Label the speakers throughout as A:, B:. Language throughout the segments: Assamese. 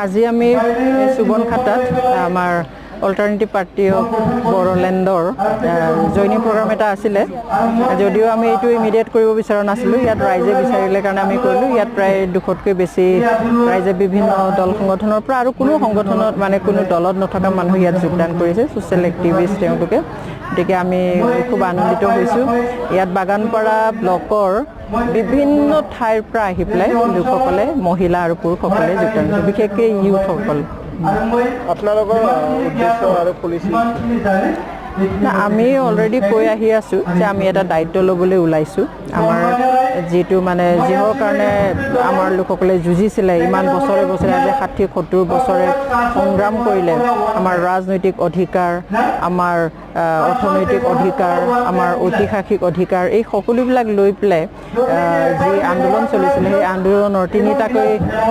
A: আজি আমি সুবন খাতাত আমাৰ অল্টাৰনেটিভ পাৰ্টি অফ বড়োলেণ্ডৰ জইনিং প্ৰগ্ৰাম এটা আছিলে যদিও আমি এইটো ইমিডিয়েট কৰিব বিচৰা নাছিলোঁ ইয়াত ৰাইজে বিচাৰিলে কাৰণে আমি কৰিলোঁ ইয়াত প্ৰায় 200তকৈ বেছি ৰাইজে বিভিন্ন দল সংগঠনৰ পৰা আৰু কোনো সংগঠনত মানে কোনো দলত নথকা মানুহ ইয়াত যোগদান কৰিছে সোশ্যাল এক্টিভিষ্ট তেওঁলোকে গতিকে আমি খুব আনন্দিত হৈছোঁ ইয়াত বাগানপাৰা ব্লকৰ বিভিন্ন ঠাইৰ পৰা আহি পেলাই লোকসকলে মহিলা আৰু পুৰুষসকলে যোগদান কৰিছে বিশেষকৈ ইউথসকল
B: আপোনালোকৰ উদ্দেশ্য আৰু পলিচি
A: আমি অলৰেডি কৈ আহি আছোঁ যে আমি এটা দায়িত্ব ল'বলৈ ওলাইছোঁ আমাৰ যেটো মানে যিহৰ কাৰণে আমাৰ লোকসকলে যুঁজিছিলে ইমান বছৰে বছৰে আজি 60-70 বছৰে সংগ্ৰাম কৰিলে আমাৰ ৰাজনৈতিক অধিকাৰ আমাৰ অৰ্থনৈতিক অধিকাৰ আমাৰ ঐতিহাসিক অধিকাৰ এই সকলোবিলাক লৈ পেলাই যি আন্দোলন চলিছিলে সেই আন্দোলনৰ তিনিটাকৈ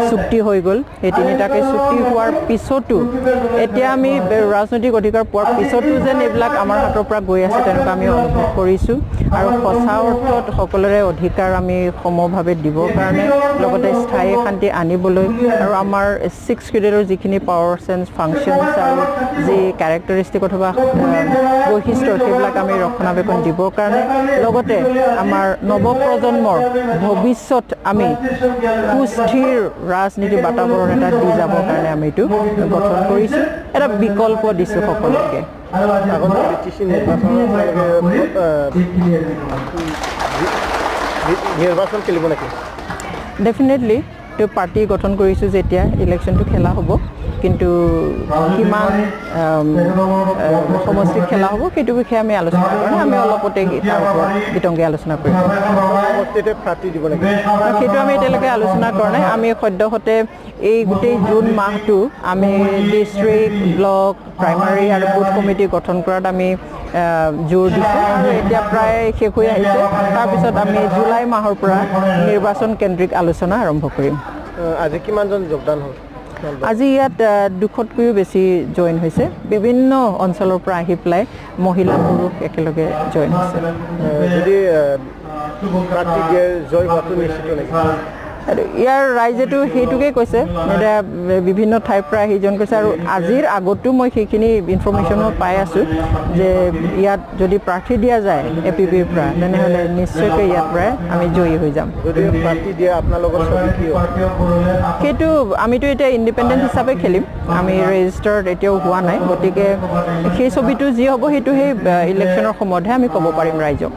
A: চুক্তি হৈ গ'ল এই তিনিটাকৈ চুক্তি হোৱাৰ পিছতো এতিয়া আমি ৰাজনৈতিক অধিকাৰ পোৱাৰ পিছতো যেন এইবিলাক আমাৰ হাতৰ পৰা গৈ আছে তেনেকুৱা আমি অনুভৱ কৰিছোঁ আৰু সঁচা অৰ্থত সকলোৰে অধিকাৰ আমি সমভাৱে দিবৰ কাৰণে লগতে স্থায়ী শান্তি আনিবলৈ আৰু আমাৰ 6 শিডিউলৰ যিখিনি পাৱাৰ চেঞ্জ ফাংচনছ আৰু যি কেৰেক্টাৰিষ্টিক অথবা বৈশিষ্ট্য সেইবিলাক আমি ৰক্ষণাবেক্ষণ দিবৰ কাৰণে লগতে আমাৰ নৱপ্ৰজন্মৰ ভৱিষ্যত আমি সুস্থিৰ ৰাজনীতি বাতাবৰণ এটা দি যাবৰ কাৰণে আমি এইটো গঠন কৰিছোঁ এটা বিকল্প দিছোঁ সকলোকে
B: নিৰ্বাচন খেলিব নেকি
A: ডেফিনেটলি তো পাৰ্টি গঠন কৰিছোঁ যেতিয়া ইলেকশ্যনটো খেলা হ'ব কিন্তু কিমান সমষ্টিত খেলা হ'ব সেইটো বিষয়ে আমি আলোচনা কৰোঁ আমি অলপতে তাৰ ওপৰত বিতংগী আলোচনা কৰিম সেইটো আমি এতিয়ালৈকে আলোচনা কৰা নাই আমি সদ্যহতে এই গোটেই জুন মাহটো আমি ডিষ্ট্ৰিক্ট ব্লক প্ৰাইমাৰী আৰু বুথ কমিটি গঠন কৰাত আমি জোৰ দিছোঁ আৰু এতিয়া প্ৰায় শেষ হৈ আহিছে তাৰপিছত আমি জুলাই মাহৰ পৰা নিৰ্বাচন কেন্দ্ৰিক আলোচনা আৰম্ভ কৰিম
B: আজি কিমানজন যোগদান হ'ল
A: আজি ইয়াত 200তকৈও বেছি জইন হৈছে বিভিন্ন অঞ্চলৰ পৰা আহি পেলাই মহিলা পুৰুষ একেলগে জইন হৈছে
B: যদি প্ৰাৰ্থী দিয়ে জয় হোৱাটো নিশ্চিত নেকি
A: ইয়াৰ ৰাইজেতো সেইটোকে কৈছে এতিয়া বিভিন্ন ঠাইৰ পৰা আহি জইন কৰিছে আৰু আজিৰ আগতো মই সেইখিনি ইনফৰমেশ্যনো পাই আছোঁ যে ইয়াত যদি প্ৰাৰ্থী দিয়া যায় APBৰ পৰা তেনেহ'লে নিশ্চয়কৈ ইয়াৰ পৰাই আমি জয়ী হৈ যাম
B: যদি প্ৰাৰ্থী দিয়ে আপোনালোকৰ
A: সেইটো আমিতো এতিয়া ইণ্ডিপেণ্ডেণ্ট হিচাপে খেলিম আমি ৰেজিষ্টাৰ্ড এতিয়াও হোৱা নাই গতিকে সেই ছবিটো যি হ'ব সেইটো সেই ইলেকশ্যনৰ সময়তহে আমি ক'ব পাৰিম ৰাইজক